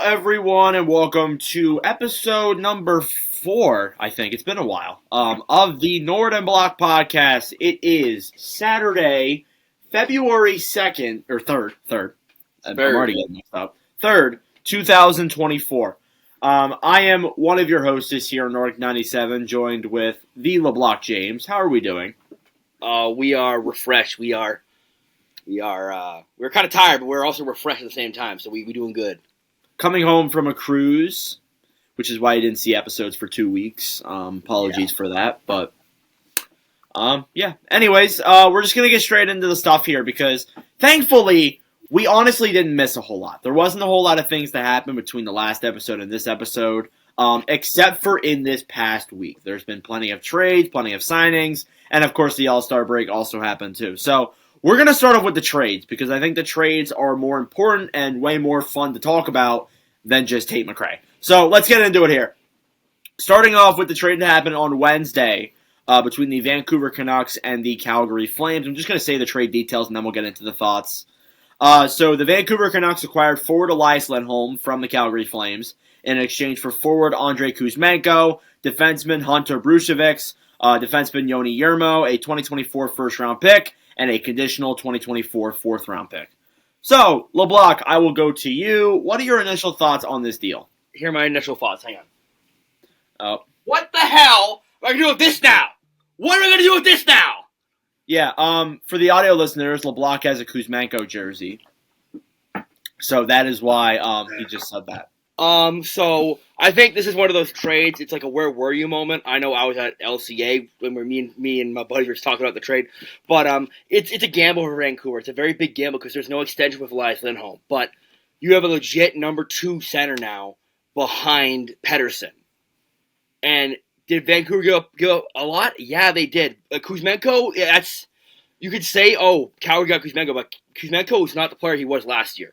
everyone, and welcome to episode number 4, I think. It's been a while, of the Nordic Leblock podcast. It is Saturday, February 2nd, or 3rd. I'm already getting mixed up. 3rd, 2024. I am one of your hosts here on Nordic 97, joined with the Leblock James. How are we doing? We are refreshed. We're kind of tired, but we're also refreshed at the same time, so we're doing good. Coming home from a cruise, which is why you didn't see episodes for 2 weeks. Apologies for that, but yeah. Anyways, we're just gonna get straight into the stuff here because thankfully we honestly didn't miss a whole lot. There wasn't a whole lot of things that happened between the last episode and this episode, except for in this past week. There's been plenty of trades, plenty of signings, and of course the All-Star break also happened too. So we're going to start off with the trades because I think the trades are more important and way more fun to talk about than just Tate McRae. So let's get into it here. Starting off with the trade that happened on Wednesday between the Vancouver Canucks and the Calgary Flames. I'm just going to say the trade details and then we'll get into the thoughts. So the Vancouver Canucks acquired forward Elias Lindholm from the Calgary Flames in exchange for forward Andrei Kuzmenko, defenseman Hunter Brucevic, defenseman Yoni Yermo, a 2024 first-round pick, and a conditional 2024 fourth-round pick. So, Leblock, I will go to you. What are your initial thoughts on this deal? Here are my initial thoughts. Hang on. What the hell am I going to do with this now? What am I going to do with this now? Yeah, for the audio listeners, Leblock has a Kuzmenko jersey. So that is why he just said that. So I think this is one of those trades. It's like a where were you moment. I know I was at LCA when me and my buddies were talking about the trade, but it's a gamble for Vancouver. It's a very big gamble because there's no extension with Elias Lindholm, but you have a legit number 2 center now behind Pettersson. And did Vancouver give up a lot? Yeah, they did. Kuzmenko, you could say, oh, Calgary got Kuzmenko, but Kuzmenko is not the player he was last year.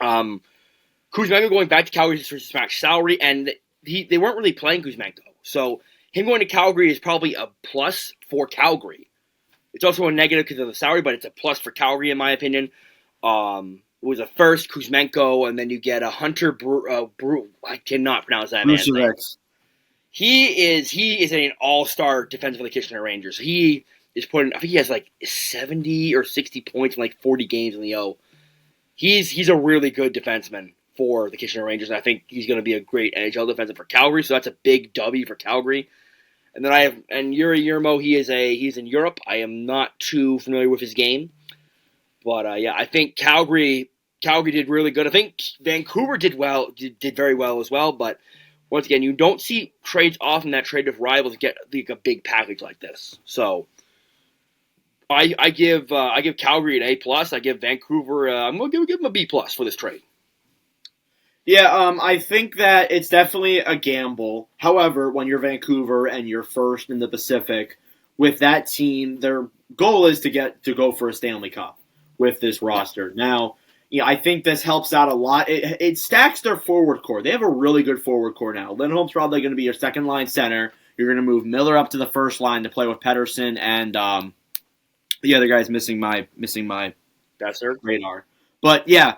Kuzmenko going back to Calgary for his max salary, and they weren't really playing Kuzmenko. So him going to Calgary is probably a plus for Calgary. It's also a negative because of the salary, but it's a plus for Calgary in my opinion. It was a first Kuzmenko, and then you get a Hunter I cannot pronounce that man's name. He is an all-star defenseman for the Kitchener Rangers. He is putting, I think he has like 70 or 60 points in like 40 games in the O. He's a really good defenseman for the Kitchener Rangers, and I think he's going to be a great NHL defenseman for Calgary, so that's a big W for Calgary. And then I have Yuri Yermo, he's in Europe. I am not too familiar with his game. But yeah, I think Calgary did really good. I think Vancouver did very well as well, but once again, you don't see trades often that trade with rivals get like a big package like this. So I give Calgary an A+. I give Vancouver I'm going to give them a B+ for this trade. Yeah, I think that it's definitely a gamble. However, when you're Vancouver and you're first in the Pacific, with that team, their goal is to go for a Stanley Cup with this roster. Now, I think this helps out a lot. It stacks their forward core. They have a really good forward core now. Lindholm's probably going to be your second line center. You're going to move Miller up to the first line to play with Pettersson, and the other guy's missing my radar. But yeah.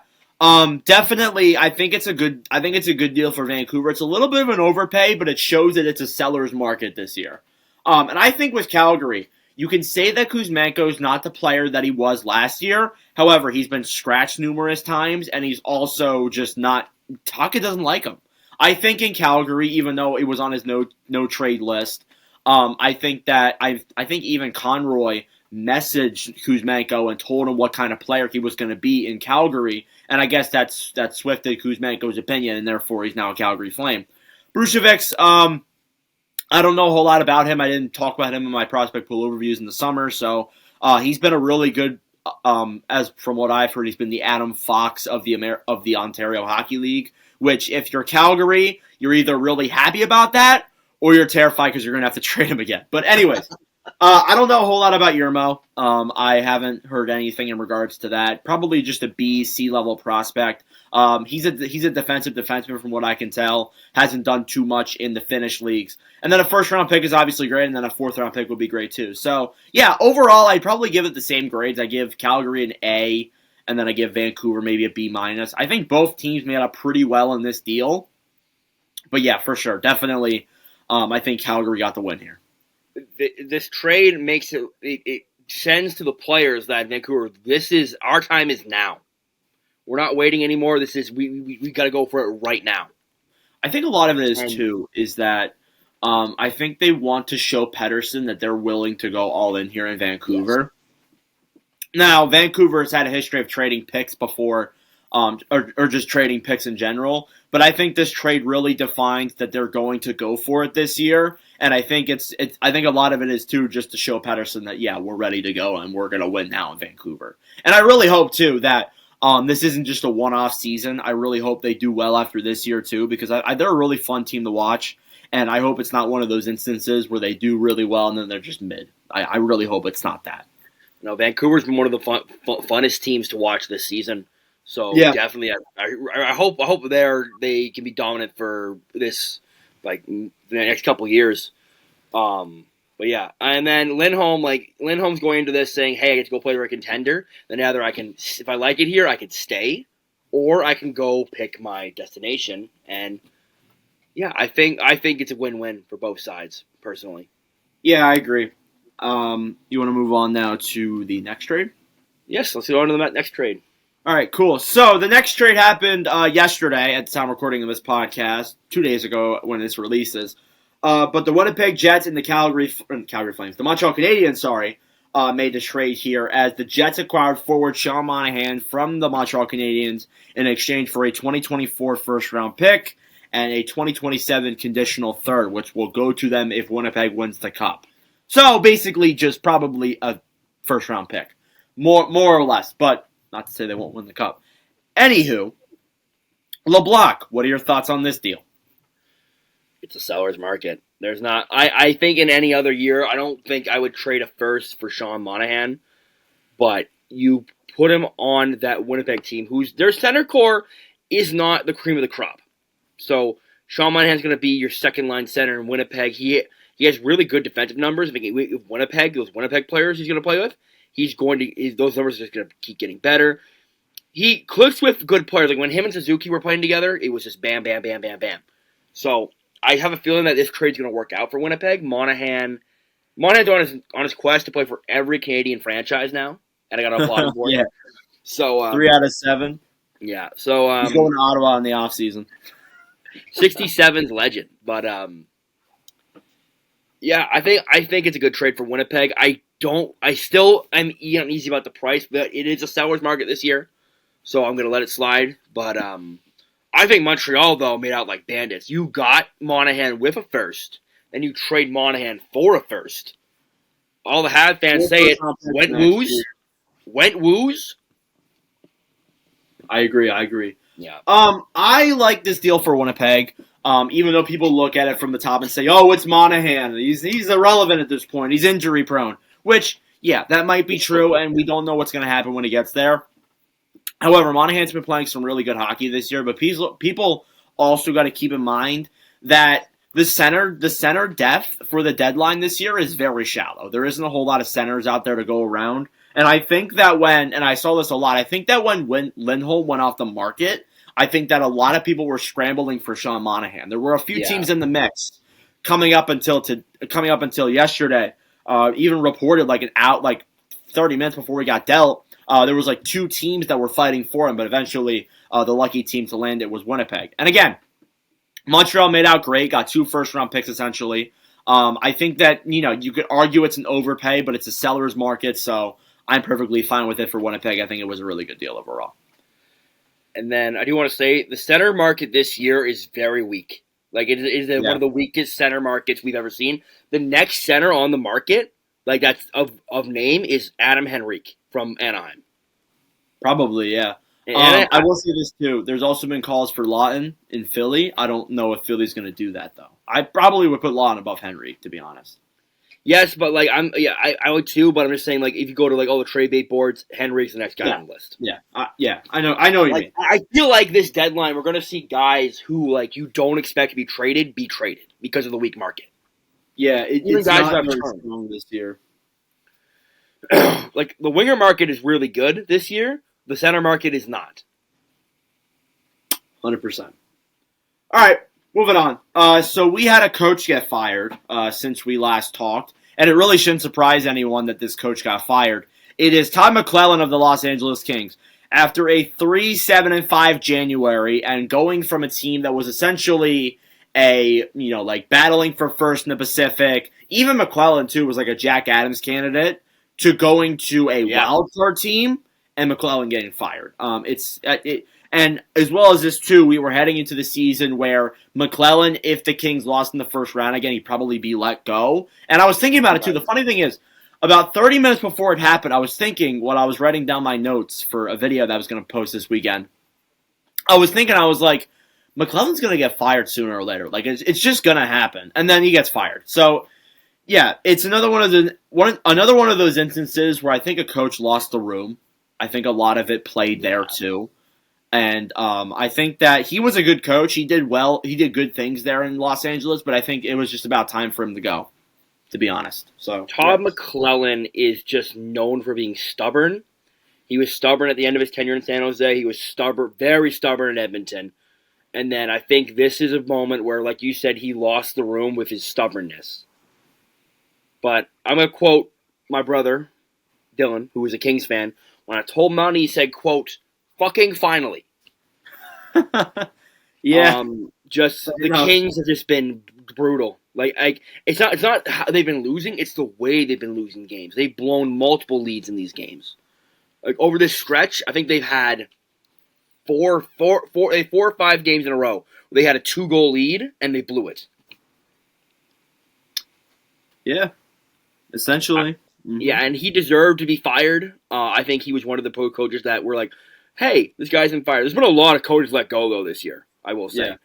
Definitely, I think it's a good deal for Vancouver. It's a little bit of an overpay, but it shows that it's a seller's market this year. And I think with Calgary, you can say that Kuzmenko is not the player that he was last year. However, he's been scratched numerous times, and he's also just not. Tuca doesn't like him. I think in Calgary, even though it was on his no trade list, I think even Conroy messaged Kuzmenko and told him what kind of player he was going to be in Calgary, and I guess that's swifted Kuzmenko's opinion, and therefore he's now a Calgary Flame. Brucevic, I don't know a whole lot about him. I didn't talk about him in my prospect pool overviews in the summer, so he's been a really good, as from what I've heard, he's been the Adam Fox of the Ontario Hockey League, which if you're Calgary, you're either really happy about that, or you're terrified because you're going to have to trade him again. But anyways, I don't know a whole lot about Yermo. I haven't heard anything in regards to that. Probably just a B, C level prospect. He's a defensive defenseman from what I can tell. Hasn't done too much in the Finnish leagues. And then a first round pick is obviously great, and then a fourth round pick would be great too. So yeah, overall I'd probably give it the same grades. I give Calgary an A, and then I give Vancouver maybe a B-. I think both teams made up pretty well in this deal. But yeah, for sure. Definitely, I think Calgary got the win here. This trade makes it sends to the players that Vancouver, our time is now. We're not waiting anymore. We got to go for it right now. I think a lot of it is that I think they want to show Pettersson that they're willing to go all in here in Vancouver. Yes. Now, Vancouver has had a history of trading picks before, or just trading picks in general. But I think this trade really defines that they're going to go for it this year. And I think I think a lot of it is too just to show Pettersson that we're ready to go and we're going to win now in Vancouver. And I really hope too that this isn't just a one-off season. I really hope they do well after this year too, because they're a really fun team to watch. And I hope it's not one of those instances where they do really well and then they're just mid. I really hope it's not that. No, Vancouver's been one of the funnest teams to watch this season. So definitely, I hope they can be dominant for this the next couple of years. But yeah, and then Lindholm's going into this saying, "Hey, I get to go play for a contender. Then either I can, if I like it here, I could stay, or I can go pick my destination." And yeah, I think it's a win-win for both sides, personally. Yeah, I agree. You want to move on now to the next trade? Yes, let's go on to the next trade. All right, cool. So the next trade happened yesterday at the time recording of this podcast, 2 days ago when this releases. But the Winnipeg Jets and the Calgary Flames, the Montreal Canadiens, made the trade here as the Jets acquired forward Sean Monahan from the Montreal Canadiens in exchange for a 2024 first-round pick and a 2027 conditional third, which will go to them if Winnipeg wins the Cup. So basically just probably a first-round pick, more or less, but not to say they won't win the Cup. Anywho, Leblock, what are your thoughts on this deal? It's a seller's market. There's not. I think in any other year, I don't think I would trade a first for Sean Monahan. But you put him on that Winnipeg team, their center core is not the cream of the crop. So Sean Monahan's going to be your second line center in Winnipeg. He has really good defensive numbers. I think those Winnipeg players he's going to play with, those numbers are just going to keep getting better. He clicks with good players. Like when him and Suzuki were playing together, it was just bam, bam, bam, bam, bam. So I have a feeling that this trade's going to work out for Winnipeg. Monahan's on his quest to play for every Canadian franchise now, and I got to applaud him for it. Yeah. So 3 out of 7. Yeah. So he's going to Ottawa in the offseason. 67's legend, but yeah, I think it's a good trade for Winnipeg. I still am uneasy about the price, but it is a seller's market this year, so I'm going to let it slide. But I think Montreal, though, made out like bandits. You got Monahan with a first, then you trade Monahan for a first. All the Habs fans say it. Went woos. I agree. Yeah. I like this deal for Winnipeg. Even though people look at it from the top and say, "Oh, it's Monahan. He's irrelevant at this point. He's injury prone." Which, yeah, that might be true, and we don't know what's going to happen when he gets there. However, Monahan's been playing some really good hockey this year, but people also got to keep in mind that the center depth for the deadline this year is very shallow. There isn't a whole lot of centers out there to go around. And I think that and I saw this a lot, I think that when Lindholm went off the market, I think that a lot of people were scrambling for Sean Monahan. There were a few teams in the mix coming up until yesterday. Even reported like 30 minutes before he got dealt. There was 2 teams that were fighting for him, but eventually the lucky team to land it was Winnipeg. And again, Montreal made out great, got 2 first-round picks essentially. I think that you could argue it's an overpay, but it's a seller's market, so I'm perfectly fine with it for Winnipeg. I think it was a really good deal overall. And then I do want to say the center market this year is very weak. Like it is one of the weakest center markets we've ever seen. The next center on the market, that's of name, is Adam Henrique from Anaheim. Probably, yeah. I will say this too. There's also been calls for Lawton in Philly. I don't know if Philly's going to do that though. I probably would put Lawton above Henrique, to be honest. Yes, but I would too. But I'm just saying, if you go to all the trade bait boards, Henrique's the next guy on the list. Yeah, I know what you mean. I feel like this deadline, we're going to see guys who you don't expect to be traded because of the weak market. Yeah, it's not very strong this year. The winger market is really good this year, The center market is not. 100%. All right, moving on. So we had a coach get fired since we last talked, and it really shouldn't surprise anyone that this coach got fired. It is Todd McLellan of the Los Angeles Kings. After a 3-7-5 January and going from a team that was essentially battling for first in the Pacific, even McLellan too was like a Jack Adams candidate, to going to a wild card team and McLellan getting fired. And as well as this too, we were heading into the season where McLellan, if the Kings lost in the first round again, he'd probably be let go. And I was thinking about it too. The funny thing is, about 30 minutes before it happened, I was thinking when I was writing down my notes for a video that I was going to post this weekend. I was like, McLellan's going to get fired sooner or later. Like it's just going to happen, and then he gets fired. So yeah, it's another one of those instances where I think a coach lost the room. I think a lot of it played there too, and I think that he was a good coach. He did well. He did good things there in Los Angeles, but I think it was just about time for him to go, to be honest. So Todd McLellan is just known for being stubborn. He was stubborn at the end of his tenure in San Jose. He was very stubborn in Edmonton. And then I think this is a moment where, like you said, he lost the room with his stubbornness. But I'm going to quote my brother, Dylan, who was a Kings fan. When I told him on, he said, quote, "Fucking finally." Yeah. The Kings have just been brutal. Like it's not how they've been losing, it's the way they've been losing games. They've blown multiple leads in these games. Like over this stretch, I think they've had four or five games in a row where they had a 2-goal lead and they blew it. Yeah. Essentially. Yeah, and he deserved to be fired. I think he was one of the coaches that were like, hey, this guy's been fired. There's been a lot of coaches let go, though, this year, I will say. Yeah.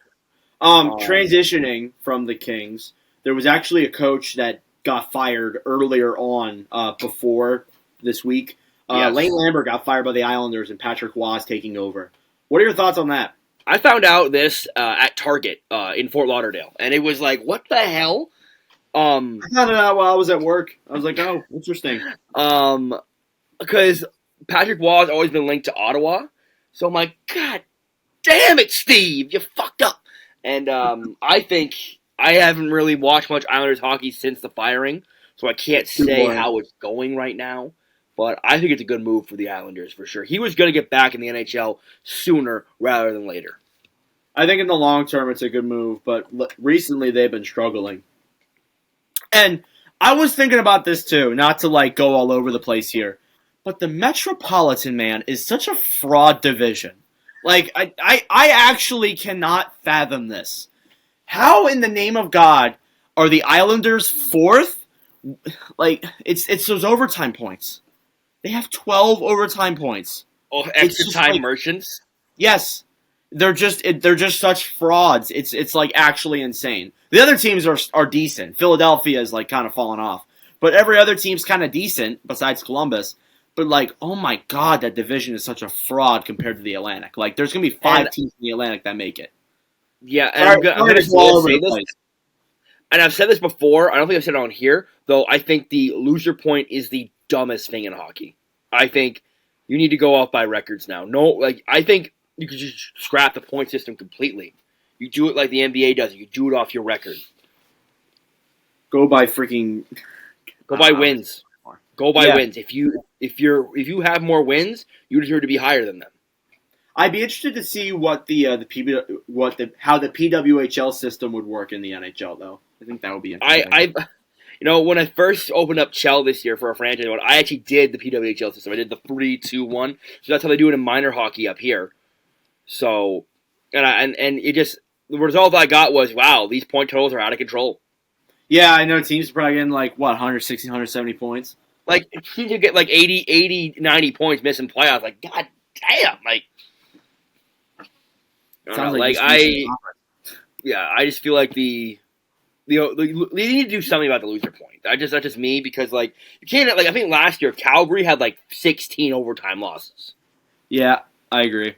Transitioning from the Kings, there was actually a coach that got fired earlier on before this week. Yes. Lane Lambert got fired by the Islanders and Patrick Waugh taking over. What are your thoughts on that? I found out this at Target in Fort Lauderdale, and it was like, what the hell? I found it out while I was at work. I was like, oh, interesting. Because Patrick Waugh has always been linked to Ottawa, so I'm like, God damn it, Steve, you fucked up. And I think I haven't really watched much Islanders hockey since the firing, so I can't say how it's going right now. But I think it's a good move for the Islanders for sure. He was going to get back in the NHL sooner rather than later. I think in the long term it's a good move, but recently they've been struggling. And I was thinking about this too, not to go all over the place here, but the Metropolitan, man, is such a fraud division. I actually cannot fathom this. How in the name of God are the Islanders fourth? It's those overtime points. They have 12 overtime points. Oh, extra time merchants? Yes. They're just such frauds. It's actually insane. The other teams are decent. Philadelphia is kind of fallen off. But every other team's kind of decent besides Columbus. But oh my God, that division is such a fraud compared to the Atlantic. There's going to be 5 teams in the Atlantic that make it. Yeah, and I'm going to say this. And I've said this before. I don't think I've said it on here, though. I think the loser point is the dumbest thing in hockey. I think you need to go off by records now. I think you could just scrap the point system completely. You do it like the NBA does. You do it off your record. Go by freaking. Go by wins. Go by wins. If you have more wins, you deserve to be higher than them. I'd be interested to see what how the PWHL system would work in the NHL, though. I think that would be interesting. When I first opened up Chell this year for a franchise one, I actually did the PWHL system. I did the 3-2-1. So that's how they do it in minor hockey up here. So, and it just, the result I got was, wow, these point totals are out of control. Yeah, I know teams are probably getting 160, 170 points. Teams get 80, 90 points missing playoffs. God damn, I just feel like they need to do something about the loser point. That's just me because you can't I think last year Calgary had 16 overtime losses. Yeah, I agree.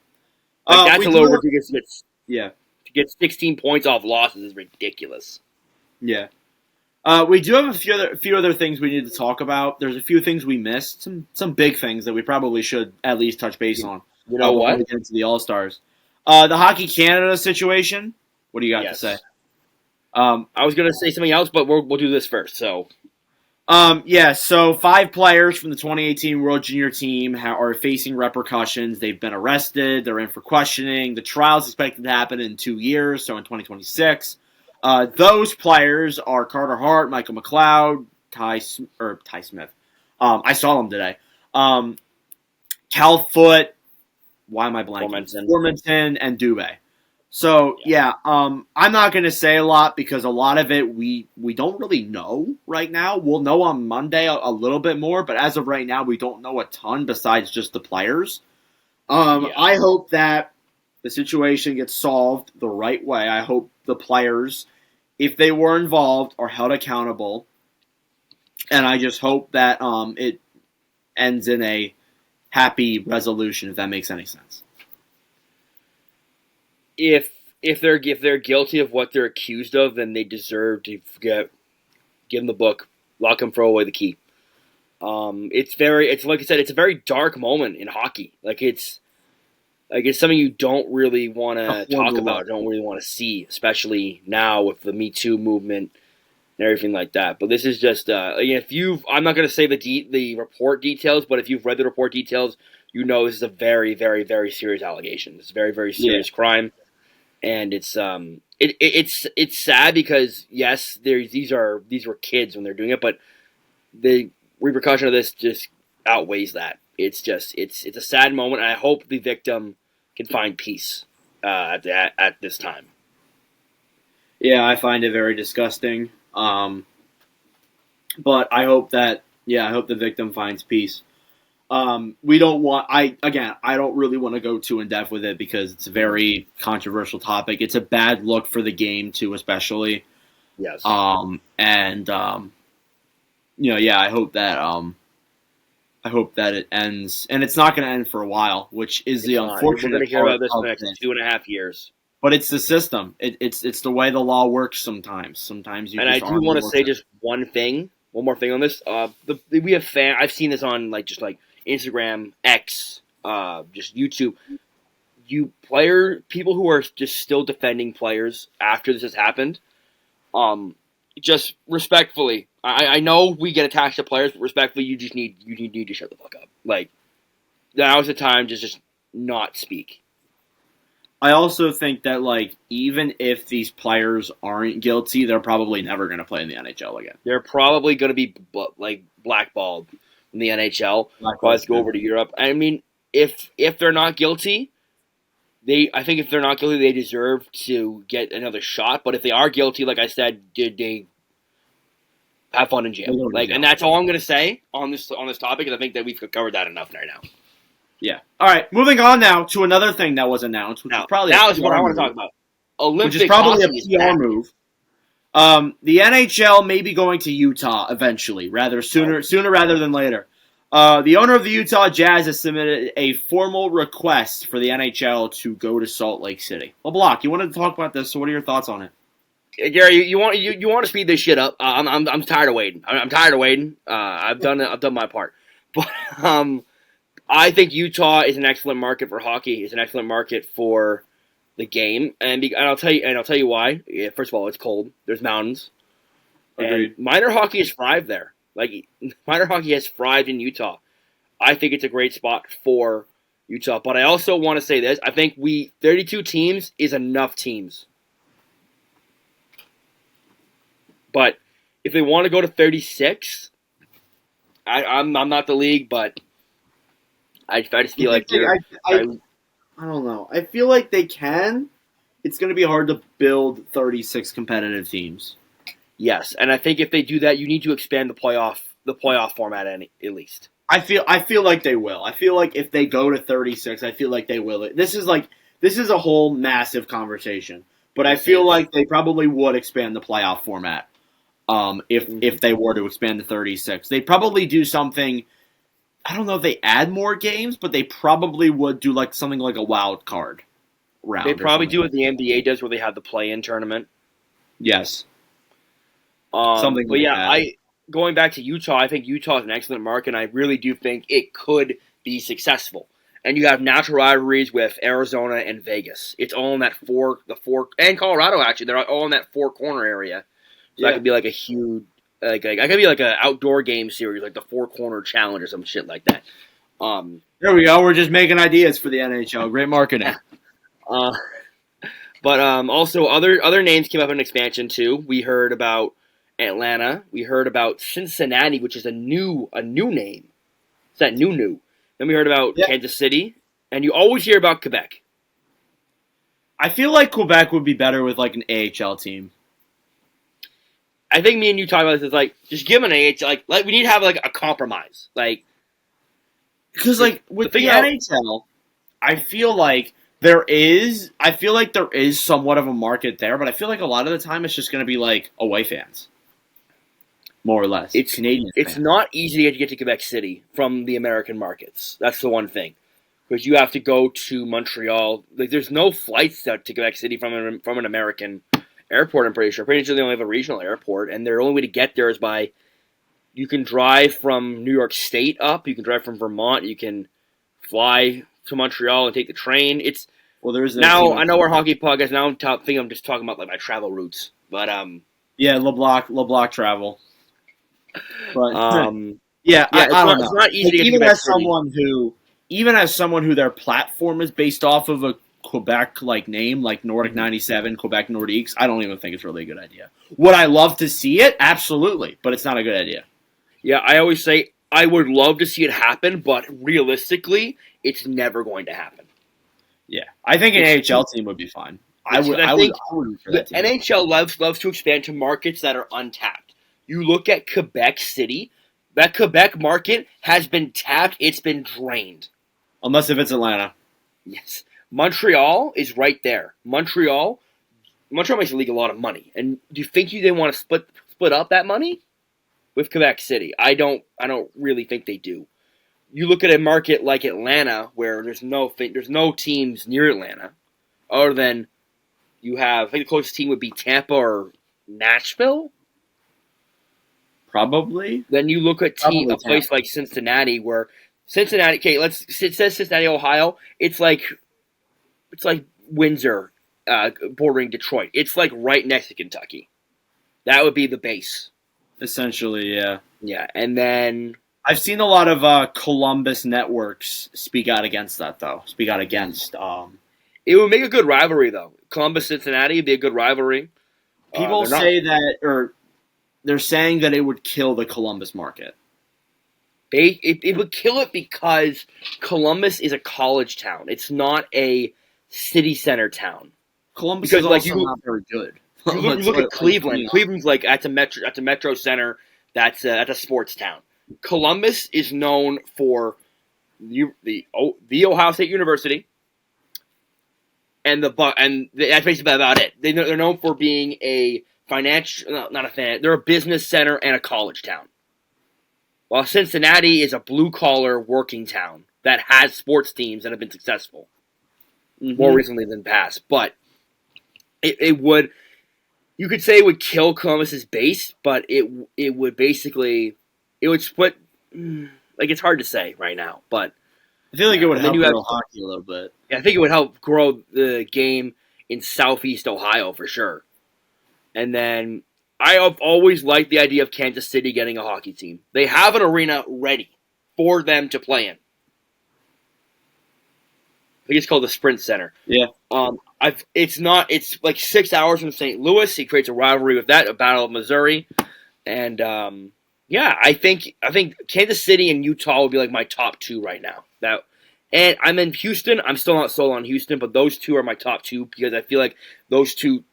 That's a little ridiculous. Yeah, to get 16 points off losses is ridiculous. Yeah. We do have a few other things we need to talk about. There's a few things we missed, some big things that we probably should at least touch base on. You know Before what? we get into the All Stars. The Hockey Canada situation. What do you got to say? I was going to say something else, but we'll do this first. So, so 5 players from the 2018 World Junior Team are facing repercussions. They've been arrested. They're in for questioning. The trial is expected to happen in 2 years, so in 2026. Those players are Carter Hart, Michael McLeod, Ty Smith. I saw them today. Cal Foote. Why am I blanking? Formanton and Dubé. So, I'm not going to say a lot because a lot of it we don't really know right now. We'll know on Monday a little bit more, but as of right now, we don't know a ton besides just the players. I hope that the situation gets solved the right way. I hope the players, if they were involved, are held accountable. And I just hope that it ends in a happy resolution, if that makes any sense. If they're guilty of what they're accused of, then they deserve to give them the book, lock them, throw away the key. It's like I said, it's a very dark moment in hockey. It's something you don't really want to talk about, don't really want to see, especially now with the Me Too movement and everything like that. But this is just I'm not going to say the report details, but if you've read the report details, you know this is a very, very, very serious allegation. It's a very, very serious crime, and it's sad because yes, these were kids when they're doing it, but the repercussion of this just outweighs that. It's a sad moment, and I hope the victim can find peace at this time. Yeah, I find it very disgusting. But I hope the victim finds peace. I don't really want to go too in depth with it because it's a very controversial topic. It's a bad look for the game too, especially. Yes. I hope that it ends, and it's not going to end for a while, which is the unfortunate. We're going to hear about this in the next 2.5 years. But it's the system. It's the way the law works sometimes. Sometimes you. And I do want to say just one more thing on this. We have I've seen this on just Instagram, X, just YouTube. People who are just still defending players after this has happened. Just respectfully, I know we get attached to players, but respectfully, you need to shut the fuck up. Now's the time to just not speak. I also think that, even if these players aren't guilty, they're probably never going to play in the NHL again. They're probably going to be, blackballed in the NHL. Let's go over to Europe. I mean, if they're not guilty, they deserve to get another shot. But if they are guilty, like I said, they have fun in jail. And that's all I'm going to say on this topic, because I think that we've covered that enough right now. Yeah. All right. Moving on now to another thing that was announced, which is probably what I want to talk about. Which is probably a PR move. The NHL may be going to Utah eventually, sooner rather than later. The owner of the Utah Jazz has submitted a formal request for the NHL to go to Salt Lake City. LeBlock, you wanted to talk about this, so what are your thoughts on it? Gary, you want to speed this shit up? I'm tired of waiting. I'm tired of waiting. I've done my part, but I think Utah is an excellent market for hockey. It's an excellent market for the game, and I'll tell you why. First of all, it's cold. There's mountains, and minor hockey has thrived there. Minor hockey has thrived in Utah. I think it's a great spot for Utah. But I also want to say this: I think 32 teams is enough teams. But if they want to go to 36, I'm not the league, but I just feel like I don't know. I feel like they can. It's going to be hard to build 36 competitive teams. Yes, and I think if they do that, you need to expand the playoff format at least. I feel like they will. I feel like if they go to 36, I feel like they will. This is a whole massive conversation, but I feel like they probably would expand the playoff format. If they were to expand to 36, they'd probably do something. I don't know if they add more games, but they probably would do something like a wild card round. They probably do what the NBA does, where they have the play-in tournament. Yes. Something But like yeah, that. going back to Utah, I think Utah is an excellent market, and I really do think it could be successful. And you have natural rivalries with Arizona and Vegas. It's all in that and Colorado actually. They're all in that four corner area. So that could be like a huge, like that could be like an outdoor game series, like the Four Corner Challenge or some shit like that. There we go. We're just making ideas for the NHL. Great marketing. But also other names came up in expansion too. We heard about Atlanta. We heard about Cincinnati, which is a new name. It's that new. Then we heard about Kansas City, and you always hear about Quebec. I feel like Quebec would be better with like an AHL team. I think me and you talk about this. It's like just give them an AHL. Like we need to have like a compromise. Like because like with the NHL, I feel like there is somewhat of a market there, but I feel like a lot of the time it's just going to be like away fans, more or less. It's Canadian. It's not easy to get to Quebec City from the American markets. That's the one thing, because you have to go to Montreal. Like there's no flights to Quebec City from an American airport. I'm pretty sure. Pretty sure they only have a regional airport, and their only way to get there is by you can drive from New York State up. You can drive from Vermont. You can fly to Montreal and take the train. It's there's now I know we're hockey podcast. Now I'm just talking about like my travel routes, but Leblock travel. But I don't know. It's not easy to get even to as someone who their platform is based off of a Quebec like name, like Nordic 97, Quebec Nordiques, I don't even think it's really a good idea. Would I love to see it? Absolutely, but it's not a good idea. Yeah, I always say I would love to see it happen, but realistically, it's never going to happen. Yeah, I think an AHL team would be fine. I would for that team. NHL loves to expand to markets that are untapped. You look at Quebec City, that Quebec market has been tapped, it's been drained. Unless if it's Atlanta. Yes. Montreal is right there. Montreal makes the league a lot of money. And do you think they want to split up that money with Quebec City? I don't really think they do. You look at a market like Atlanta where there's no teams near Atlanta other than you have, I think the closest team would be Tampa or Nashville. Probably. Then you look at a place like Cincinnati where Cincinnati, okay, it says Cincinnati, Ohio. It's like Windsor, bordering Detroit. It's like right next to Kentucky. That would be the base. Essentially, yeah. Yeah, and then I've seen a lot of Columbus networks speak out against that, though. It would make a good rivalry, though. Columbus-Cincinnati would be a good rivalry. People say that, or they're saying that it would kill the Columbus market. It would kill it because Columbus is a college town. It's not a city center town. Columbus is also not very good. You look at Cleveland. Cleveland's like that's a metro center. That's a sports town. Columbus is known for the Ohio State University, and that's basically about it. They're known for being a they're a business center and a college town. While Cincinnati is a blue-collar working town that has sports teams that have been successful more recently than past. But it would, you could say it would kill Columbus's base, but it would split. Like it's hard to say right now, but I feel like it would help hockey a little bit. Yeah, I think it would help grow the game in Southeast Ohio for sure. And then I have always liked the idea of Kansas City getting a hockey team. They have an arena ready for them to play in. I think it's called the Sprint Center. Yeah. It's like 6 hours from St. Louis. He creates a rivalry with that, a Battle of Missouri. And I think Kansas City and Utah would be like my top two right now. And I'm in Houston. I'm still not sold on Houston, but those two are my top two because I feel like those two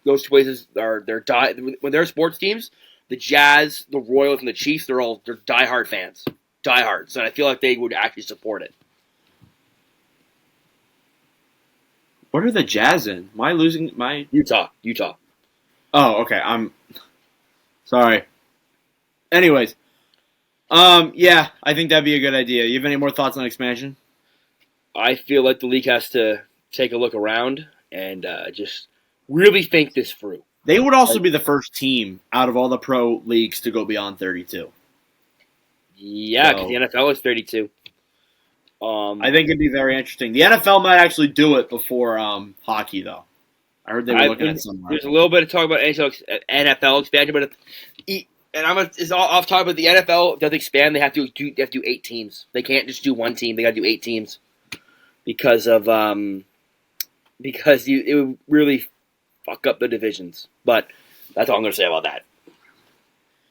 places when they're sports teams, the Jazz, the Royals, and the Chiefs, they're diehard fans. Diehards. And I feel like they would actually support it. What are the Jazz in? Am I losing my... Utah. Oh, okay. I'm... Sorry. Anyways. Yeah, I think that'd be a good idea. You have any more thoughts on expansion? I feel like the league has to take a look around and just really think this through. They would also be the first team out of all the pro leagues to go beyond 32. Yeah, because the NFL is 32. I think it'd be very interesting. The NFL might actually do it before hockey, though. I heard they were looking at somewhere. There's a little bit of talk about NFL expansion, but it's all off topic. But the NFL does expand. They have to do 8 teams. They can't just do one team. They got to do 8 teams because it would really fuck up the divisions. But that's all I'm going to say about that.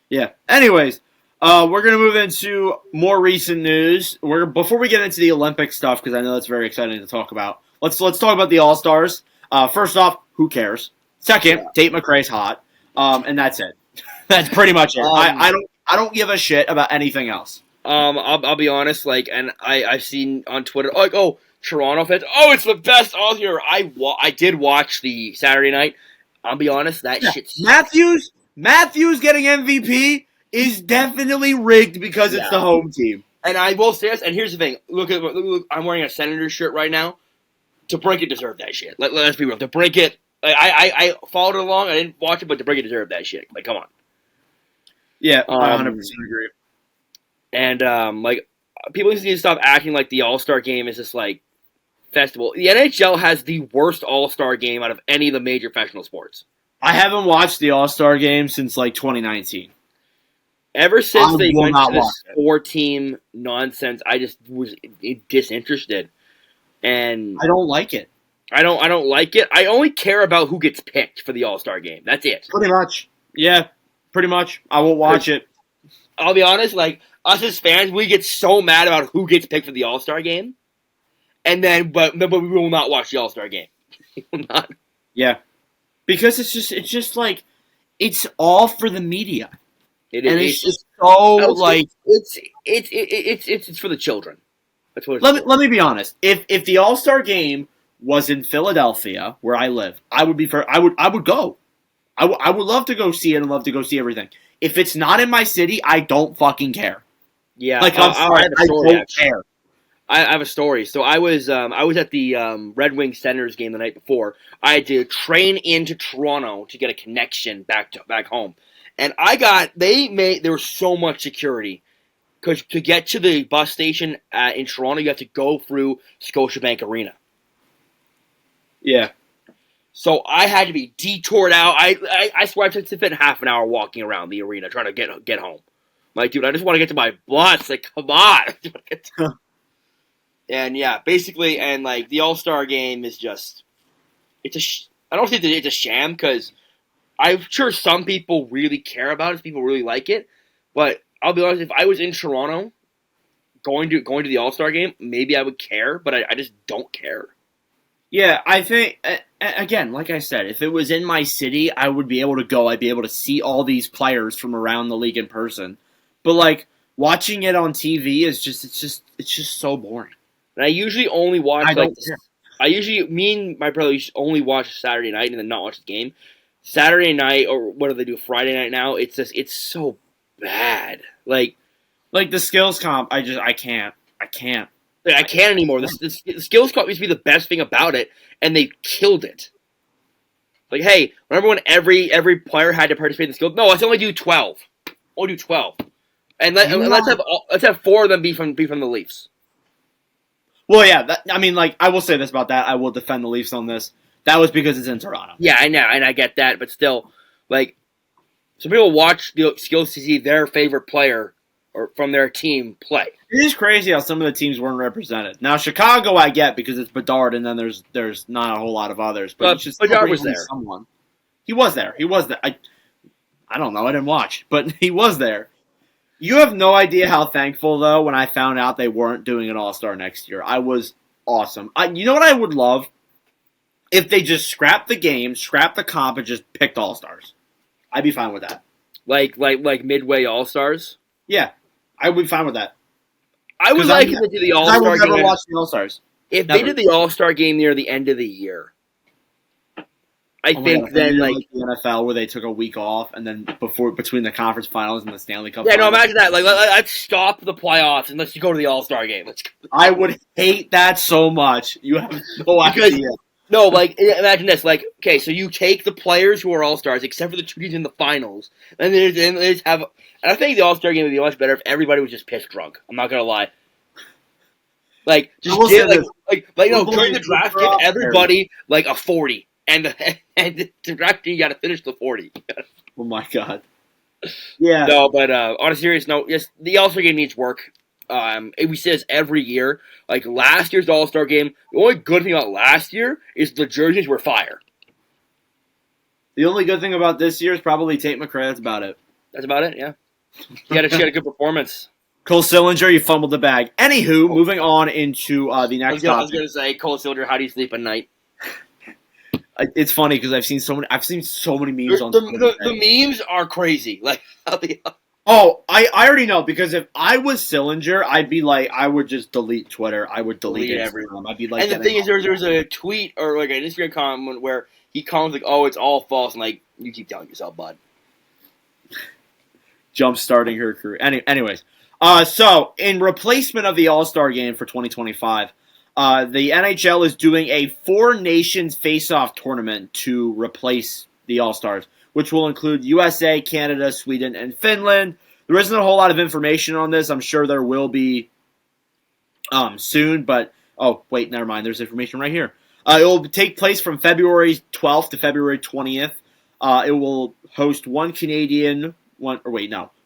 Yeah. Anyways, we're going to move into more recent news. Before we get into the Olympic stuff, because I know that's very exciting to talk about. Let's talk about the All-Stars. First off, who cares? Second, Tate McRae's hot, and that's it. That's pretty much it. I don't give a shit about anything else. I'll be honest. I've seen on Twitter Toronto fans. Oh, it's the best all year. I did watch the Saturday night. I'll be honest. That shit's Matthews getting MVP is definitely rigged because it's the home team. And I will say this. And here's the thing. Look, I'm wearing a Senators shirt right now. DeBrincat deserved that shit. Let's be real. DeBrincat, I followed along. I didn't watch it, but DeBrincat deserved that shit. Come on. Yeah, I 100% agree. And people need to stop acting like the All-Star game is this festival. The NHL has the worst All-Star game out of any of the major professional sports. I haven't watched the All-Star game since 2019. Ever since they went to this 4-team nonsense, I just was disinterested. And I don't like it. I don't like it. I only care about who gets picked for the All-Star game. That's it. Pretty much. Yeah, pretty much. I will watch it. I'll be honest, us as fans, we get so mad about who gets picked for the All-Star game. And then but we will not watch the All-Star game. We will not. Yeah. Because it's just it's all for the media. It's just so it's for the children. That's what let me be honest. If the All-Star game was in Philadelphia, where I live, I would go. I would love to go see it and love to go see everything. If it's not in my city, I don't fucking care. Yeah, I don't care. I have a story. So I was at the Red Wings Senators game the night before. I had to train into Toronto to get a connection back home, and there was so much security. Because to get to the bus station in Toronto, you have to go through Scotiabank Arena. Yeah. So I had to be detoured out. I swear I took to spend half an hour walking around the arena trying to get home. Dude, I just want to get to my bus. Come on. And yeah, basically, and the All-Star game is just, I don't think it's a sham because I'm sure some people really care about it. People really like it, but I'll be honest, if I was in Toronto going to the All-Star game, maybe I would care, but I just don't care. Yeah, I think, again, like I said, if it was in my city, I would be able to go. I'd be able to see all these players from around the league in person. But, watching it on TV is just so boring. And I usually only watch, me and my brother used to only watch Saturday night and then not watch the game. Saturday night, or what do they do, Friday night now, it's so bad. The skills comp, I can't. I can't anymore. The skills comp used to be the best thing about it, and they killed it. Hey, remember when every player had to participate in the skills? No, let's only do 12. Only do 12, and let's have 4 of them be from the Leafs. Well, yeah. I will say this about that. I will defend the Leafs on this. That was because it's in Toronto. Yeah, I know, and I get that, but still, some people watch the skills to see their favorite player or from their team play. It is crazy how some of the teams weren't represented. Now, Chicago I get because it's Bedard, and then there's not a whole lot of others. But it's just Bedard was there. Someone. He was there. I don't know. I didn't watch, but he was there. You have no idea how thankful, though, when I found out they weren't doing an All-Star next year. I was awesome. You know what I would love? If they just scrapped the game, scrapped the comp, and just picked All-Stars. I'd be fine with that. Like Midway All-Stars? Yeah, I would be fine with that. I would like if they did the All-Star game. I would never watch the All-Stars. If they did the All-Star game near the end of the year, I think then the NFL where they took a week off and then between the conference finals and the Stanley Cup. Yeah, finals. no, imagine that. Let's stop the playoffs and let's go to the All-Star game. I would hate that so much. You have no idea. No, like imagine this. Like, okay, so you take the players who are all stars, except for the two teams in the finals, and then they just have. And I think the All-Star game would be much better if everybody was just piss drunk. I'm not gonna lie. Like, just give during the draft, give everybody like a 40, and the draft team got to finish the 40. Oh my god. Yeah. No, but on a serious note, yes, the All-Star game needs work. We say this every year. Like last year's All-Star game, the only good thing about last year is the jerseys were fire. The only good thing about this year is probably Tate McRae. That's about it. That's about it, yeah. She had a good performance. Cole Sillinger, you fumbled the bag. Anywho, moving on into the next topic. I was going to say, Cole Sillinger, how do you sleep at night? It's funny because I've seen so many memes on the memes are crazy. Like, I already know because if I was Sillinger, I'd be like, I would just delete Twitter. I would delete Instagram. I'd be like, and the thing is, there was a tweet or like an Instagram comment where he comments like, "Oh, it's all false," and like, you keep telling yourself, bud. Jump starting her career. Anyways, so in replacement of the All-Star game for 2025, the NHL is doing a 4 nations face-off tournament to replace the All-Stars, which will include USA, Canada, Sweden, and Finland. There isn't a whole lot of information on this. I'm sure there will be soon, but oh, wait, never mind. There's information right here. It will take place from February 12th to February 20th. It will host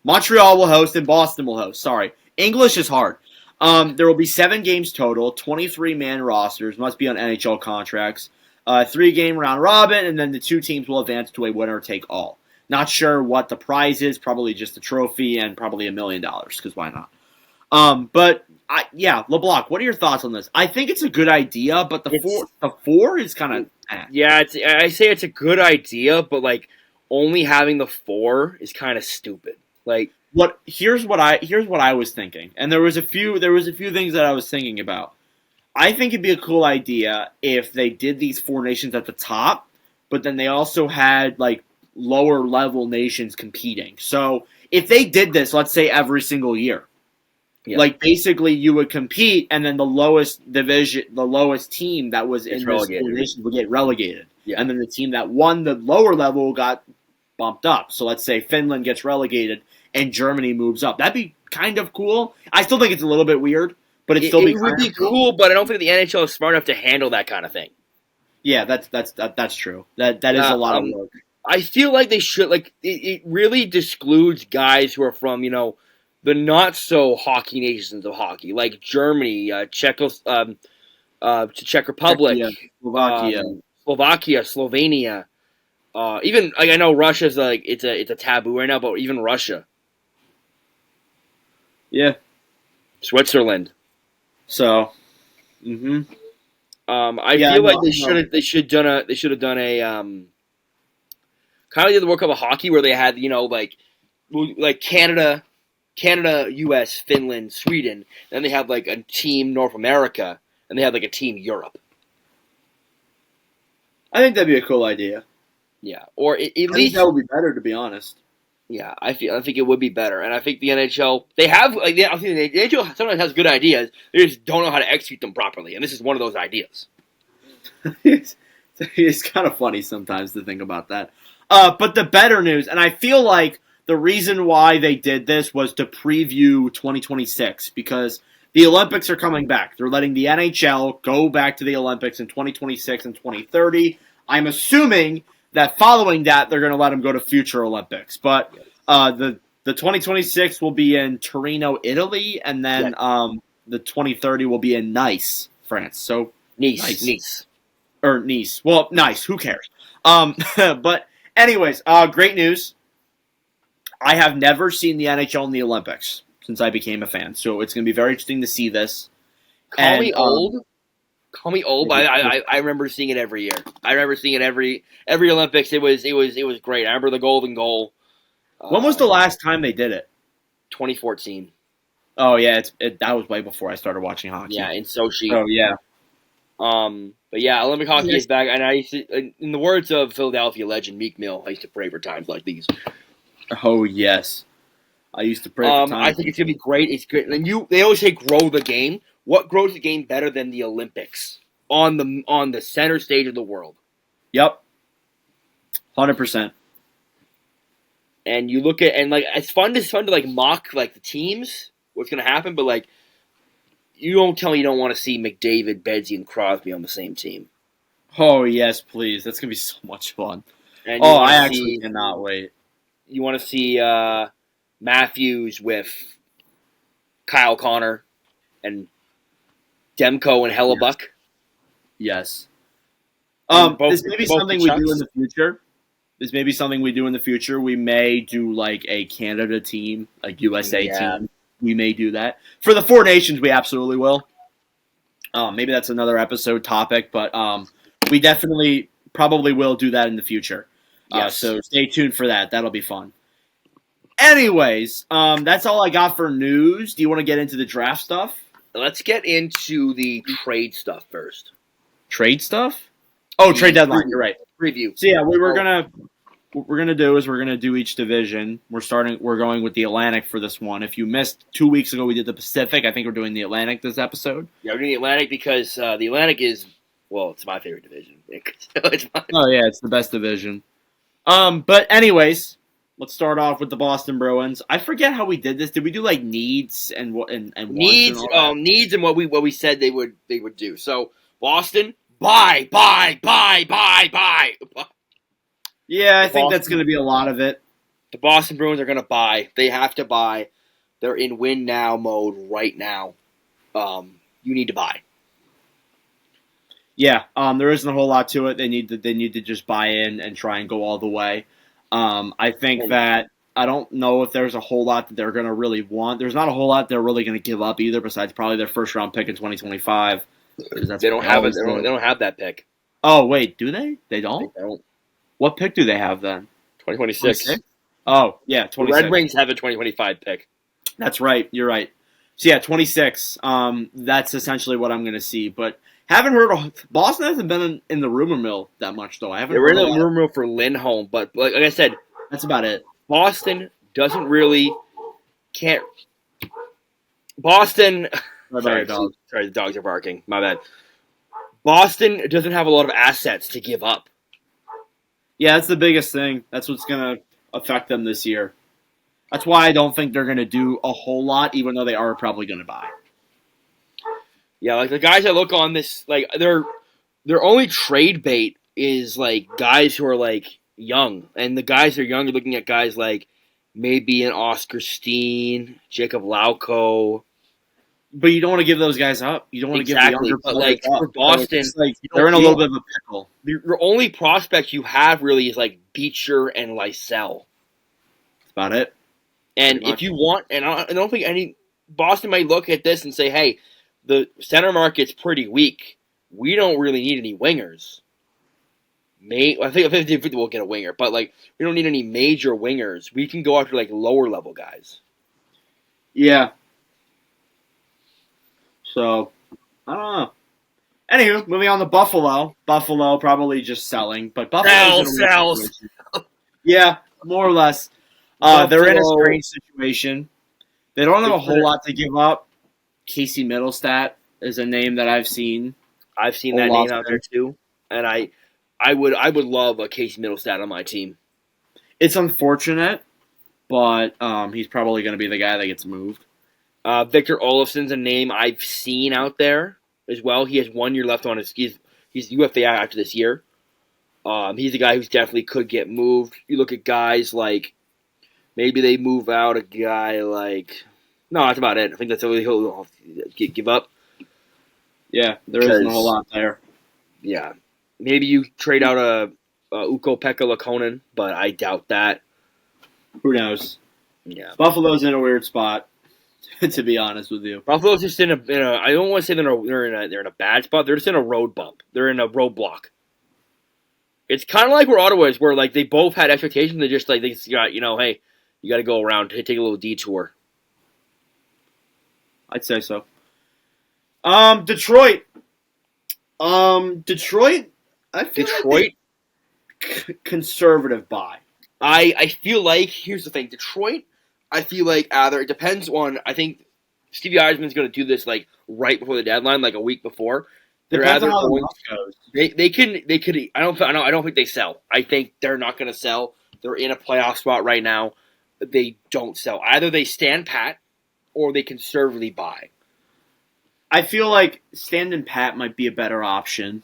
Montreal will host and Boston will host. Sorry. English is hard. There will be 7 games total, 23-man rosters, must be on NHL contracts, 3-game round robin, and then the 2 teams will advance to a winner-take-all. Not sure what the prize is, probably just a trophy and probably $1 million, because why not? LeBlock, what are your thoughts on this? I think it's a good idea, but the four is kind of... Yeah, I say it's a good idea, but like only having the 4 is kind of stupid. Like, here's what I was thinking, and there was a few things that I was thinking about. I think it'd be a cool idea if they did these 4 nations at the top, but then they also had like lower level nations competing. So if they did this, let's say every single year, like basically you would compete, and then the lowest team that was in this nation would get relegated, and then the team that won the lower level got bumped up. So let's say Finland gets relegated and Germany moves up. That'd be kind of cool. I still think it's a little bit weird, but it would be cool. But I don't think the NHL is smart enough to handle that kind of thing. Yeah, that's true. That is a lot of work. I feel like they should it really excludes guys who are from the not so hockey nations of hockey, like Germany, Czech Republic, Slovakia, Slovenia. Even like I know Russia's like it's a taboo right now, but even Russia. Yeah. Switzerland. So, I feel like they should have done a kind of like the World Cup of hockey where they had like Canada, U.S., Finland, Sweden. Then they have like a team North America, and they have like a team Europe. I think that'd be a cool idea. Yeah, or at least think that would be better, to be honest. Yeah, I think it would be better, and I think the NHL I think the NHL sometimes has good ideas. They just don't know how to execute them properly, and this is one of those ideas. It's kind of funny sometimes to think about that. But the better news, and I feel like the reason why they did this was to preview 2026, because the Olympics are coming back. They're letting the NHL go back to the Olympics in 2026 and 2030. I'm assuming that following that, they're going to let them go to future Olympics. But the 2026 will be in Torino, Italy, and then the 2030 will be in Nice, France. So Nice. Or Nice. Well, nice. Who cares? But anyways, great news. I have never seen the NHL in the Olympics since I became a fan. So it's going to be very interesting to see this. Call me old, but I remember seeing it every year. I remember seeing it every Olympics. It was great. I remember the golden goal. When was the last time they did it? 2014. Oh yeah, that was way before I started watching hockey. Yeah, in Sochi. Oh yeah. But yeah, Olympic hockey is back, and I used to, in the words of Philadelphia legend Meek Mill, I used to pray for times like these. Oh yes, I used to pray for times. I think it's gonna be great. It's good, and they always say grow the game. What grows the game better than the Olympics? on the center stage of the world. Yep. 100%. And you look at and like it's fun to like mock like the teams, what's gonna happen, but like you don't tell me you don't want to see McDavid, Bedsy, and Crosby on the same team. Oh yes, please. That's gonna be so much fun. And I actually cannot wait. You want to see Matthews with Kyle Connor and Demko and Hellebuck. Yes. And This may be something we do in the future. This may be something we do in the future. We may do like a Canada team, a USA team. We may do that. For the Four Nations, we absolutely will. Maybe that's another episode topic, but we definitely probably will do that in the future. Yes. So stay tuned for that. That'll be fun. Anyways, that's all I got for news. Do you want to get into the draft stuff? Let's get into the trade stuff first. Trade stuff? Oh, trade deadline. You're right. Preview. So yeah, what we're gonna do is we're gonna do each division. We're going with the Atlantic for this one. If you missed 2 weeks ago, we did the Pacific. I think we're doing the Atlantic this episode. Yeah, we're doing the Atlantic because the Atlantic is it's my favorite division. Oh yeah, it's the best division. But anyways, let's start off with the Boston Bruins. I forget how we did this. Did we do like needs and what and needs and needs and what we said they would do. So Boston, buy. Yeah, I think that's going to be a lot of it. The Boston Bruins are going to buy. They have to buy. They're in win now mode right now. You need to buy. Yeah, there isn't a whole lot to it. They need to just buy in and try and go all the way. I think that I don't know if there's a whole lot that they're going to really want. There's not a whole lot they're really going to give up either, besides probably their first round pick in 2025. They don't have it. They don't have that pick. Oh wait, do they? They don't. They don't. What pick do they have then? 2026. Oh yeah, 26. The Red Wings have a 2025 pick. That's right. You're right. So yeah, 26. That's essentially what I'm going to see. But haven't heard. Boston hasn't been in the rumor mill that much though. I haven't. They're in the rumor mill for Lindholm, but like I said, that's about it. Boston doesn't really can't. Boston. Sorry, the dogs are barking. My bad. Boston doesn't have a lot of assets to give up. Yeah, that's the biggest thing. That's what's going to affect them this year. That's why I don't think they're going to do a whole lot, even though they are probably going to buy. Yeah, like the guys that look on this, like their only trade bait is like guys who are like young, and the guys that are young are looking at guys like maybe an Oscar Steen, Jacob Lauko. But you don't want to give those guys up. You don't want to give the younger players like up. For Boston, they're in a little bit of a pickle. Your only prospect you have really is like Beecher and Lysell. That's about it. And if you want, and I don't think Boston might look at this and say, "Hey, the center market's pretty weak. We don't really need any wingers." I think 50-50 we'll get a winger, but like we don't need any major wingers. We can go after like lower level guys. Yeah. So, I don't know. Anywho, moving on to Buffalo. Buffalo probably just selling, but Buffalo sells. Yeah, more or less. They're in a strange situation. They don't have a whole lot to give up. Casey Middlestat is a name that I've seen. I've seen that name out there too, and I would love a Casey Middlestat on my team. It's unfortunate, but he's probably going to be the guy that gets moved. Victor Olofsson's a name I've seen out there as well. He has 1 year left on his. He's UFA after this year. He's a guy who's definitely could get moved. You look at guys like maybe they move out a guy like. No, that's about it. I think that's all he'll give up. Yeah, there isn't a whole lot there. Yeah, maybe you trade out a Ukko-Pekka Lakonen, but I doubt that. Who knows? Yeah, Buffalo's in a weird spot. To be honest with you, Buffalo's just in a. I don't want to say they're in a bad spot. They're just in a road bump. They're in a roadblock. It's kind of like where Ottawa is, where like they both had expectations. They just got hey, you got to go around, take a little detour. I'd say so. Detroit. Detroit. I feel Detroit conservative buy. I feel like here's the thing, Detroit. I feel like either it depends on. I think Stevie Eisman's going to do this like right before the deadline, like a week before. They're Depends on either how the going. month goes. They could. I don't think they sell. I think they're not going to sell. They're in a playoff spot right now. They don't sell. Either they stand pat or they conservatively buy. I feel like standing pat might be a better option,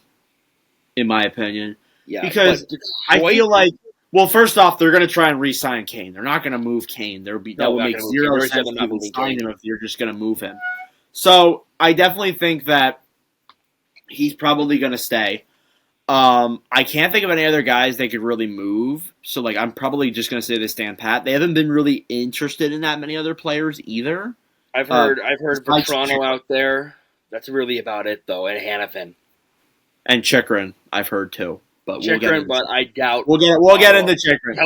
in my opinion. Yeah, because I feel like, well, first off, they're going to try and re-sign Kane. They're not going to move Kane. That would make zero sense to even sign him if you're just going to move him. So I definitely think that he's probably going to stay. I can't think of any other guys they could really move. So like, I'm probably just going to say they stand pat. They haven't been really interested in that many other players either. I've heard for Toronto out there. That's really about it though. And Hanifin and Chychrun, I've heard too. But I doubt we'll get into Chychrun.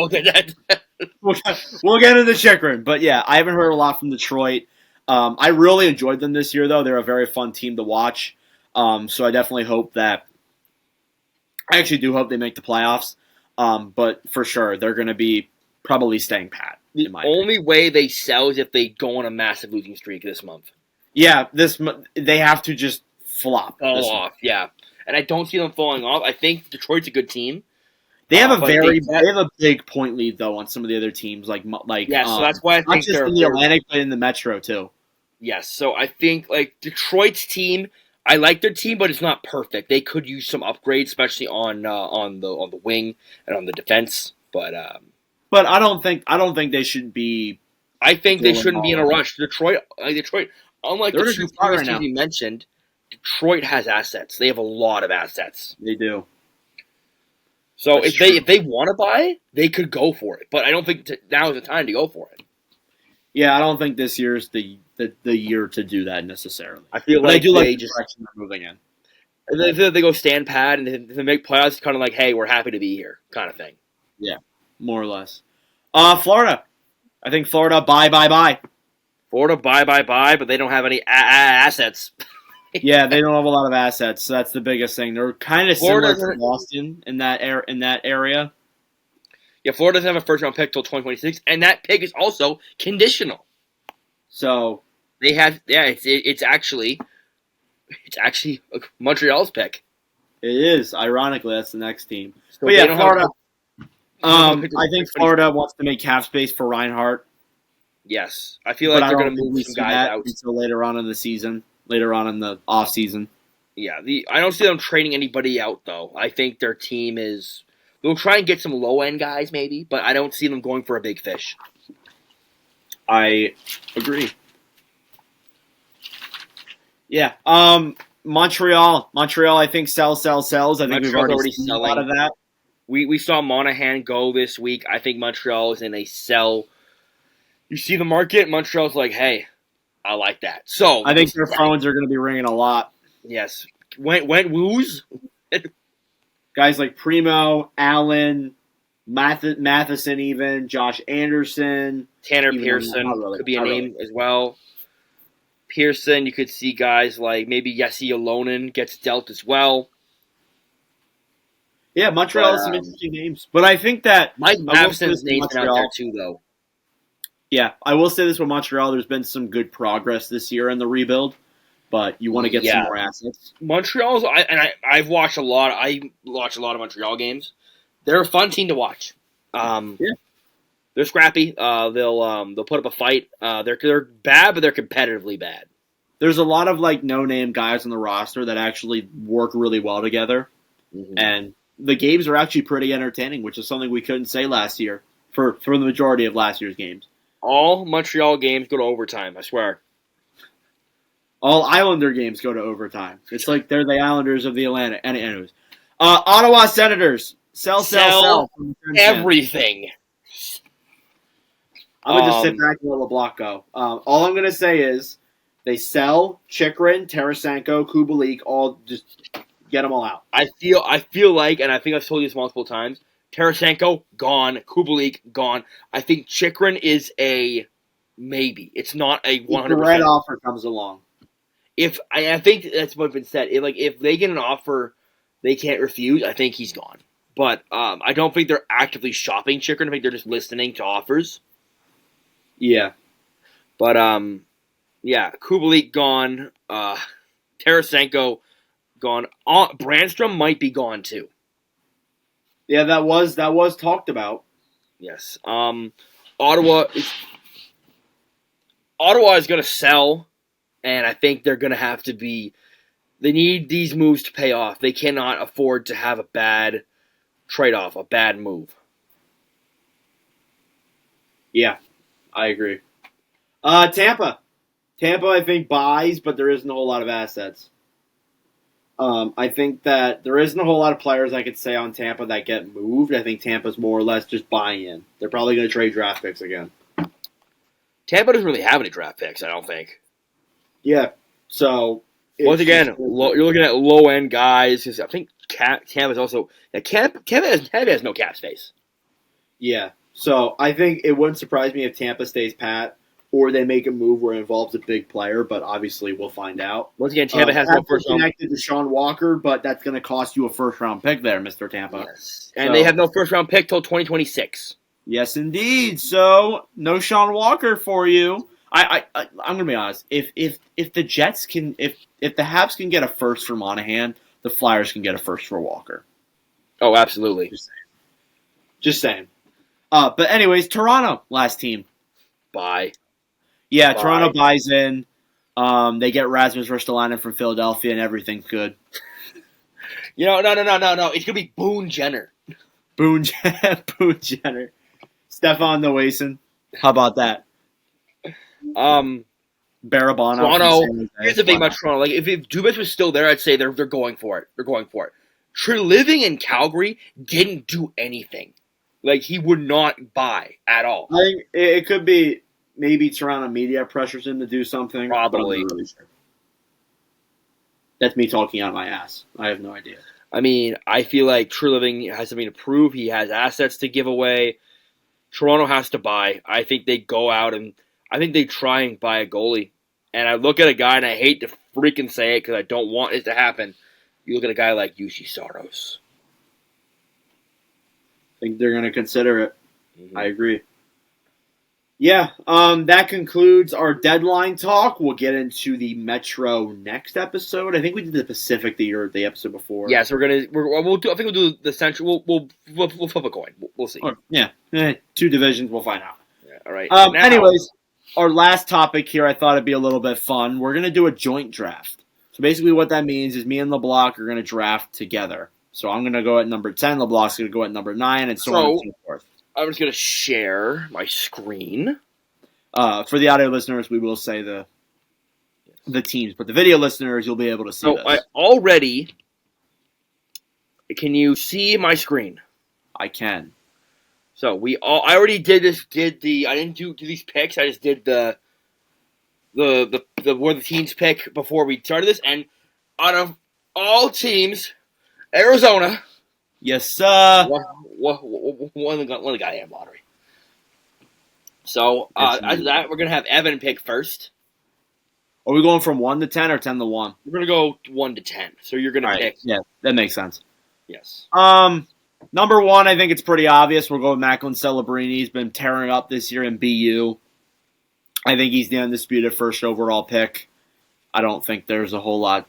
We'll get into Chychrun. But yeah, I haven't heard a lot from Detroit. I really enjoyed them this year, though. They're a very fun team to watch. So I definitely hope that. I actually do hope they make the playoffs. But for sure, they're going to be probably staying pat. The only way they sell is if they go on a massive losing streak this month. Yeah, they have to just fall off. Yeah. And I don't see them falling off. I think Detroit's a good team. They have they have a big point lead though on some of the other teams, so that's why I think not just in the Atlantic, but in the Metro too. Yes, so I think like Detroit's team, I like their team, but it's not perfect. They could use some upgrades, especially on the wing and on the defense. But I don't think they should be. I think they shouldn't be in a rush. Detroit, unlike the two previous teams you mentioned. Detroit has assets. They have a lot of assets. They do. So if they want to buy, they could go for it. But I don't think now is the time to go for it. Yeah, I don't think this year's the year to do that necessarily. I feel like they just direction they're moving in. They go stand pat and if they make playoffs, it's kind of like, hey, we're happy to be here, kind of thing. Yeah, more or less. Florida. I think Florida buy. Florida buy, but they don't have any assets. Yeah, they don't have a lot of assets. So that's the biggest thing. They're kind of similar to Boston in that area. Yeah, Florida doesn't have a first-round pick till 2026, and that pick is also conditional. So they have, it's actually Montreal's pick. It is. Ironically, that's the next team. So but yeah, Florida. I think Florida wants to make cap space for Reinhardt. Yes, I feel like they're going to move some guys out until later on in the season. Later on in the off season. Yeah, I don't see them trading anybody out though. I think their team they'll try and get some low end guys maybe, but I don't see them going for a big fish. I agree. Yeah. Montreal, I think sells. I think we've already seen a lot of that. We saw Monahan go this week. I think Montreal is in a sell. You see the market, Montreal's like, hey, I like that. So I think their phones are going to be ringing a lot. Yes. Went woos. Guys like Primo, Allen, Matheson even, Josh Anderson. Tanner Pearson could be a name as well. Pearson, you could see guys like maybe Jesse Alonen gets dealt as well. Yeah, Montreal has some interesting names. But I think that Mike Matheson's name's out there too, though. Yeah, I will say this with Montreal. There's been some good progress this year in the rebuild, but you want to get some more assets. Montreal's, I've watched a lot. I watch a lot of Montreal games. They're a fun team to watch. They're scrappy. They'll put up a fight. They're bad, but they're competitively bad. There's a lot of no-name guys on the roster that actually work really well together, and the games are actually pretty entertaining, which is something we couldn't say last year for the majority of last year's games. All Montreal games go to overtime, I swear. All Islander games go to overtime. It's like they're the Islanders of the Atlantic. Anyways. Ottawa Senators. Sell. Everything. I'm going to just sit back and let Leblock go. All I'm going to say is they sell Chychrun, Tarasenko, Kubalik, all just get them all out. I feel like, and I think I've told you this multiple times, Tarasenko, gone. Kubalik, gone. I think Chychrun is a maybe. It's not a 100%. If the red offer comes along. I think that's what's been said. If they get an offer they can't refuse, I think he's gone. But I don't think they're actively shopping Chychrun. I think they're just listening to offers. Yeah. But, Kubalik gone. Tarasenko, gone. Brandstrom might be gone too. Yeah, that was talked about. Yes. Ottawa is going to sell, and I think they're going to have to be. They need these moves to pay off. They cannot afford to have a bad trade-off, a bad move. Yeah, I agree. Tampa, I think buys, but there isn't a whole lot of assets. I think that there isn't a whole lot of players I could say on Tampa that get moved. I think Tampa's more or less just buying in. They're probably going to trade draft picks again. Tampa doesn't really have any draft picks, I don't think. Yeah, so once again, you're looking at low end guys. Cause I think Tampa's also Tampa has no cap space. Yeah, so I think it wouldn't surprise me if Tampa stays pat or they make a move where it involves a big player. But obviously, we'll find out. Once again, Tampa has no first round. Connected to Sean Walker, but that's going to cost you a first round pick there, Mr. Tampa. Yes. And they have no first round pick till 2026. Yes, indeed. So no Sean Walker for you. I'm gonna be honest. If the Jets can, if the Habs can get a first for Monahan, the Flyers can get a first for Walker. Oh, absolutely. Just saying. But anyways, Toronto, last team. Bye. Yeah, bye. Toronto buys in. They get Rasmus Ristolainen from Philadelphia, and everything's good. No. It's gonna be Boone Jenner. Boone Jenner. Stefan Noason. How about that? Barabano. Toronto. Here's the thing about Toronto. Like, if Dubas was still there, I'd say they're going for it. They're going for it. Living in Calgary didn't do anything. Like, he would not buy at all. I think it could be maybe Toronto media pressures him to do something. Probably. Really sure. That's me talking out my ass. I have no idea. I mean, I feel like True Living has something to prove. He has assets to give away. Toronto has to buy. I think they go out and I think they try and buy a goalie. And I look at a guy, and I hate to freaking say it because I don't want it to happen. You look at a guy like Yushi Saros. I think they're going to consider it. Mm-hmm. I agree. Yeah, that concludes our deadline talk. We'll get into the Metro next episode. I think we did the Pacific the episode before. Yes, I think we'll do the Central. We'll flip a coin. We'll see. Yeah, 2 divisions. We'll find out. Yeah, all right. Anyways, our last topic here, I thought it'd be a little bit fun. We're gonna do a joint draft. So basically, what that means is me and LeBlock are gonna draft together. So I'm gonna go at number 10. LeBlock's gonna go at number 9, and so on and so forth. I'm just going to share my screen. For the audio listeners, we will say the teams, but the video listeners, you'll be able to see this. Can you see my screen? I can. So I already did I didn't do these picks. I just did the where the teams pick before we started this. And out of all teams, Arizona. Yes, sir. One of the goddamn lottery. So after that, we're gonna have Evan pick first. Are we going from 1 to 10 or 10 to 1? We're gonna go 1 to 10. So you're gonna pick. Yeah, that makes sense. Yes. Number 1, I think it's pretty obvious. We'll go with Macklin Celebrini. He's been tearing up this year in BU. I think he's the undisputed first overall pick. I don't think there's a whole lot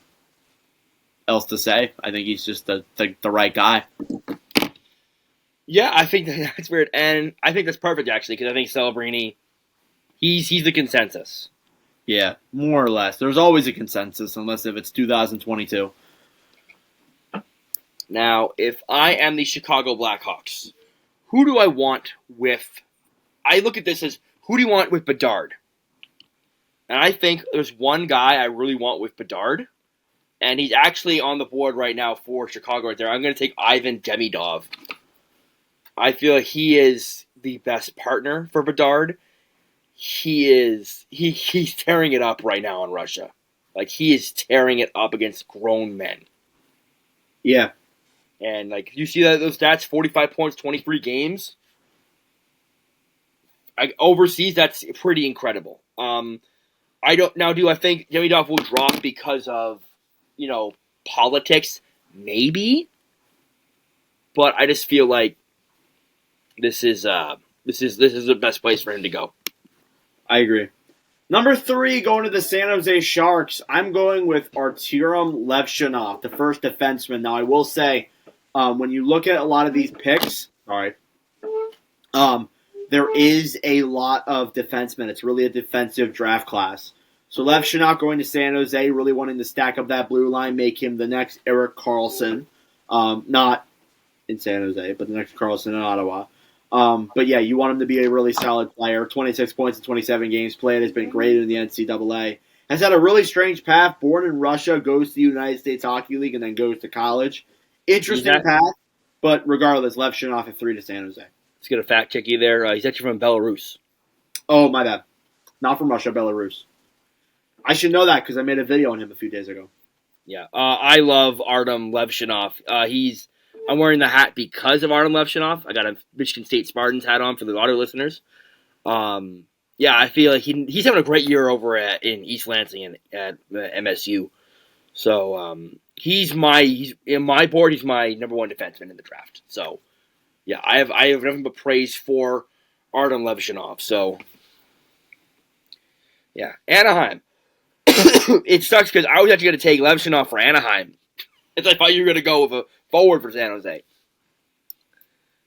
else to say. I think he's just the right guy. Yeah, I think that's weird, and I think that's perfect actually because I think Celebrini, he's the consensus. Yeah, more or less. There's always a consensus, unless if it's 2022. Now, if I am the Chicago Blackhawks, who do I want with? I look at this as who do you want with Bedard? And I think there's one guy I really want with Bedard. And he's actually on the board right now for Chicago right there. I'm going to take Ivan Demidov. I feel like he is the best partner for Bedard. He's tearing it up right now in Russia. Like, he is tearing it up against grown men. Yeah. And, like, you see those stats, 45 points, 23 games. Overseas, that's pretty incredible. Do I think Demidov will drop because of politics? Maybe, but I just feel like this is the best place for him to go. I agree. Number 3, going to the San Jose Sharks. I'm going with Artyom Levshunov, the first defenseman. Now, I will say, when you look at a lot of these picks, there is a lot of defensemen. It's really a defensive draft class. So Levshunov going to San Jose, really wanting to stack up that blue line, make him the next Erik Karlsson. Not in San Jose, but the next Karlsson in Ottawa. But yeah, you want him to be a really solid player. 26 points in 27 games played. Has been great in the NCAA. Has had a really strange path. Born in Russia, goes to the United States Hockey League, and then goes to college. Interesting path, but regardless, Levshunov at 3 to San Jose. Let's get a fact check you there. He's actually from Belarus. Oh, my bad. Not from Russia, Belarus. I should know that because I made a video on him a few days ago. Yeah, I love Artem Levshunov. I'm wearing the hat because of Artem Levshunov. I got a Michigan State Spartans hat on for the auto listeners. Yeah, I feel like he's having a great year over in East Lansing at MSU. So he's in my board. He's my number 1 defenseman in the draft. So yeah, I have nothing but praise for Artem Levshunov. So yeah, Anaheim. It sucks because I was actually going to take Levshunov for Anaheim. I thought you were going to go with a forward for San Jose.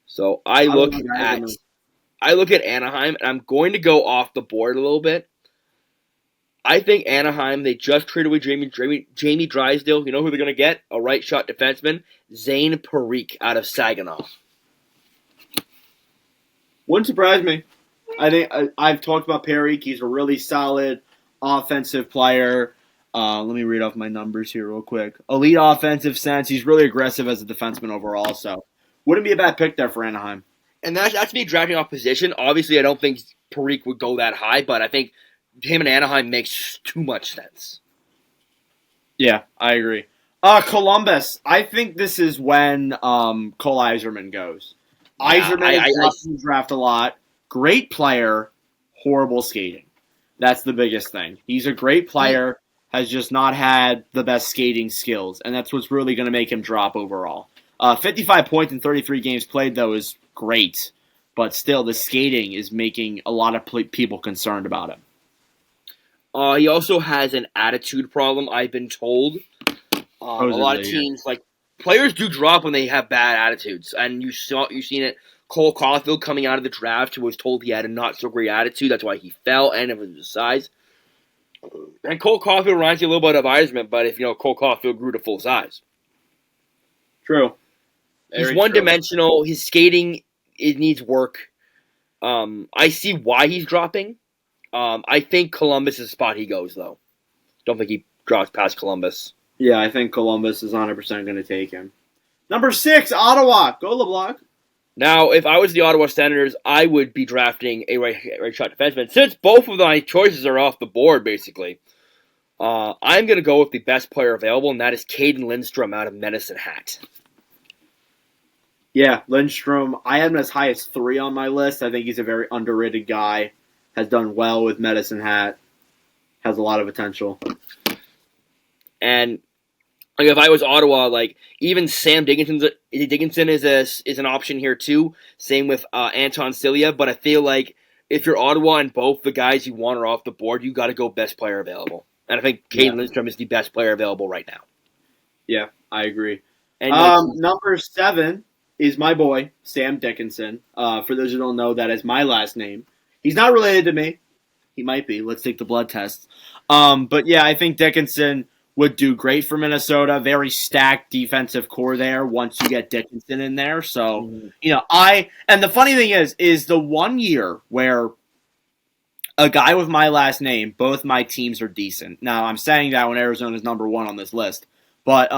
So I look at Anaheim, and I'm going to go off the board a little bit. I think Anaheim, they just traded away Jamie Drysdale. You know who they're going to get? A right shot defenseman, Zane Parikh out of Saginaw. Wouldn't surprise me. I think I've talked about Parikh. He's a really solid offensive player. Let me read off my numbers here real quick. Elite offensive sense. He's really aggressive as a defenseman overall, so wouldn't be a bad pick there for Anaheim. And that's me drafting off position. Obviously, I don't think Parikh would go that high, but I think him and Anaheim makes too much sense. Yeah, I agree. Columbus. I think this is when Cole Yzerman goes. Yzerman is in the draft a lot. Great player, horrible skating. That's the biggest thing. He's a great player, has just not had the best skating skills, and that's what's really going to make him drop overall. 55 points in 33 games played, though, is great, but still, the skating is making a lot of people concerned about him. He also has an attitude problem, I've been told. A lot of teams, players do drop when they have bad attitudes, and you've seen it. Cole Caulfield coming out of the draft, who was told he had a not-so-great attitude. That's why he fell, and it was his size. And Cole Caulfield reminds you a little bit of Yzerman, but if Cole Caulfield grew to full size. True. He's one-dimensional. His skating, it needs work. I see why he's dropping. I think Columbus is the spot he goes, though. Don't think he drops past Columbus. Yeah, I think Columbus is 100% going to take him. Number 6, Ottawa. Go LeBlanc. Now, if I was the Ottawa Senators, I would be drafting a right shot defenseman. Since both of my choices are off the board, basically, I'm going to go with the best player available, and that is Caden Lindstrom out of Medicine Hat. Yeah, Lindstrom. I had him as high as 3 on my list. I think he's a very underrated guy. Has done well with Medicine Hat. Has a lot of potential. And if I was Ottawa, even Sam Dickinson is an option here too. Same with Anton Cilia. But I feel like if you're Ottawa and both the guys you want are off the board, you got to go best player available. And I think Caden Lindstrom is the best player available right now. Yeah, I agree. And number 7 is my boy Sam Dickinson. For those who don't know, that is my last name. He's not related to me. He might be. Let's take the blood test. But yeah, I think Dickinson would do great for Minnesota. Very stacked defensive core there once you get Dickinson in there. So, and the funny thing is the one year where a guy with my last name, both my teams are decent. Now, I'm saying that when Arizona's number 1 on this list. But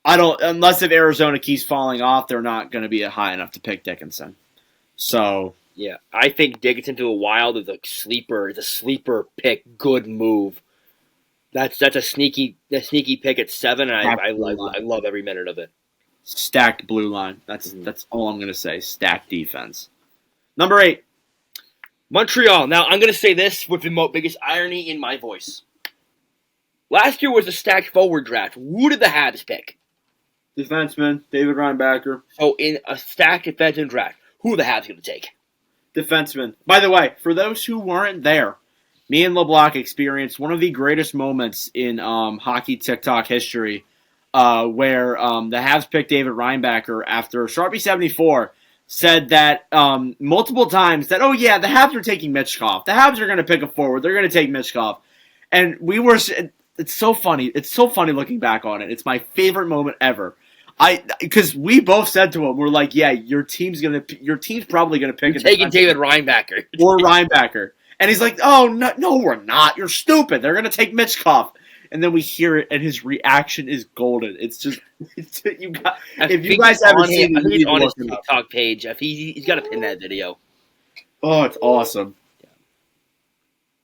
unless if Arizona keeps falling off, they're not going to be high enough to pick Dickinson. So, yeah, I think Dickinson to the Wild is a sleeper pick, good move. That's a sneaky pick at 7, and I love every minute of it. Stacked blue line. That's all I'm going to say. Stacked defense. Number 8. Montreal. Now, I'm going to say this with the biggest irony in my voice. Last year was a stacked forward draft. Who did the Habs pick? Defenseman, David Reinbacher. So, in a stacked defensive draft, who are the Habs going to take? Defenseman. By the way, for those who weren't there, Me and LeBlock experienced one of the greatest moments in hockey TikTok history, where the Habs picked David Reinbacher after Sharpie 74 said that multiple times that, oh yeah, the Habs are taking Michkov. The Habs are going to pick a forward. They're going to take Michkov. And we were, it's so funny. It's so funny looking back on it. It's my favorite moment ever. Because we both said to him, we're like, yeah, your team's probably going to pick. You're taking David Reinbacher. Or Reinbacher. And he's like, oh, no, we're not. You're stupid. They're going to take Michkov. And then we hear it, and his reaction is golden. It's just, if you guys haven't seen it, he's on his TikTok page. He's got to pin that video. Oh, it's awesome. Yeah.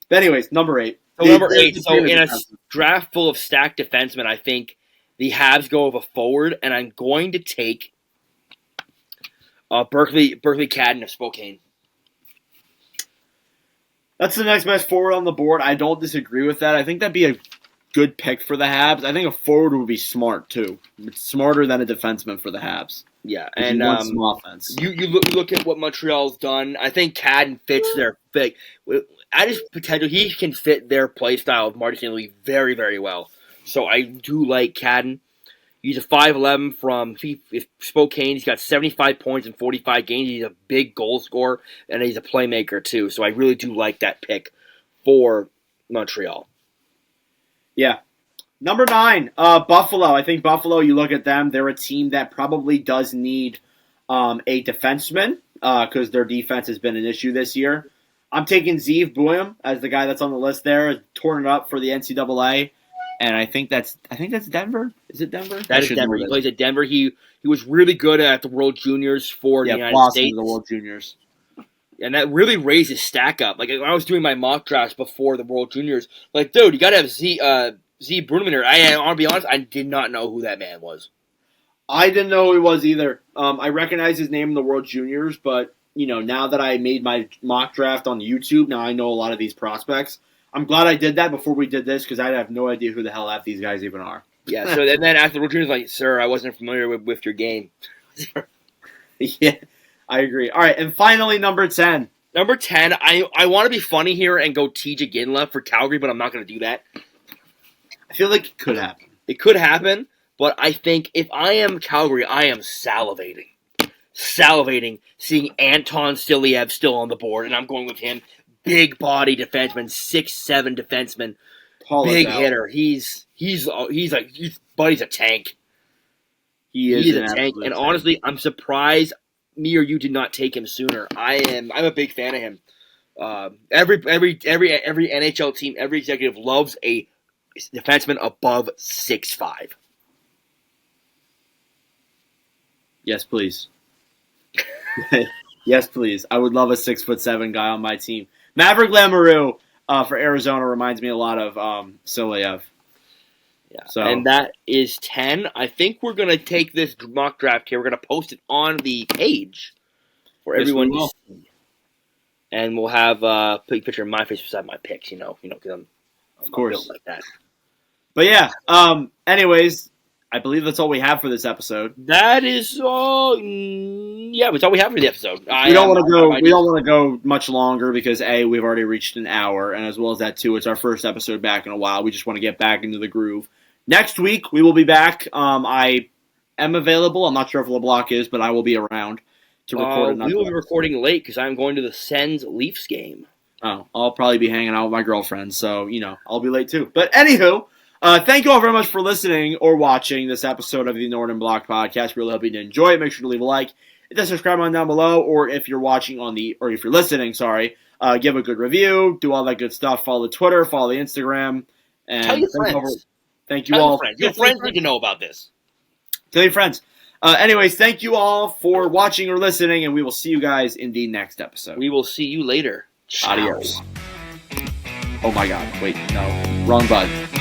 But anyways, number 8. So in a draft full of stacked defensemen, I think the Habs go with a forward, and I'm going to take Berkeley Cadden of Spokane. That's the next best forward on the board. I don't disagree with that. I think that'd be a good pick for the Habs. I think a forward would be smart, too. It's smarter than a defenseman for the Habs. Yeah, and some offense. You look at what Montreal's done. I think Cadden fits their fit. At his potential, he can fit their play style of Marty St. Louis very, very well. So I do like Cadden. He's a 5'11" from Spokane. He's got 75 points in 45 games. He's a big goal scorer, and he's a playmaker, too. So I really do like that pick for Montreal. Yeah. Number 9, Buffalo. I think Buffalo, you look at them, they're a team that probably does need a defenseman because their defense has been an issue this year. I'm taking Zeev Buium as the guy that's on the list there, torn it up for the NCAA. And I think that's Denver. Is it Denver? That is Denver. He plays at Denver. He was really good at the World Juniors for the United States. The World Juniors. And that really raised his stack up. Like, when I was doing my mock drafts before the World Juniors, like, dude, you got to have Z Bruneman here. I want to be honest, I did not know who that man was. I didn't know who he was either. I recognize his name in the World Juniors, but, now that I made my mock draft on YouTube, now I know a lot of these prospects. I'm glad I did that before we did this because I have no idea who the hell half these guys even are. Yeah, so then after the World Juniors, like, sir, I wasn't familiar with your game. Yeah, I agree. All right, and finally, number 10. Number 10, I want to be funny here and go TJ Ginla for Calgary, but I'm not going to do that. I feel like it could happen. It could happen, but I think if I am Calgary, I am salivating seeing Anton Siliev still on the board, and I'm going with him. Big body defenseman, 6'7" defenseman, big hitter. He's a tank. He's a tank, and honestly, I'm surprised me or you did not take him sooner. I'm a big fan of him. Every NHL team, every executive loves a defenseman above 6'5". Yes, please. Yes, please. I would love a 6'7" guy on my team. Maverick Lamoureux for Arizona reminds me a lot of Siliev. Yeah. So, and that is 10. I think we're going to take this mock draft here. We're going to post it on the page for everyone to see. And we'll have a picture of my face beside my picks, because I'm of course built like that. But yeah, anyways, I believe that's all we have for this episode. That is all. Yeah, that's all we have for the episode. We don't want to go much longer because A, we've already reached an hour, and as well as that too, it's our first episode back in a while. We just want to get back into the groove. Next week we will be back. I am available. I'm not sure if LeBlock is, but I will be around to record. We will be recording late because I'm going to the Sens Leafs game. Oh, I'll probably be hanging out with my girlfriend, so I'll be late too. But anywho. Thank you all very much for listening or watching this episode of the Nordic Leblock podcast. Really hope you did enjoy it. Make sure to leave a like, hit that subscribe button down below, or if you're listening, give a good review, do all that good stuff. Follow the Twitter, follow the Instagram, and tell your friends. Thank you all. Your friends need to know about this. Tell your friends. Anyways, thank you all for watching or listening, and we will see you guys in the next episode. We will see you later. Ciao. Adios. Oh my God! Wait, no, wrong button.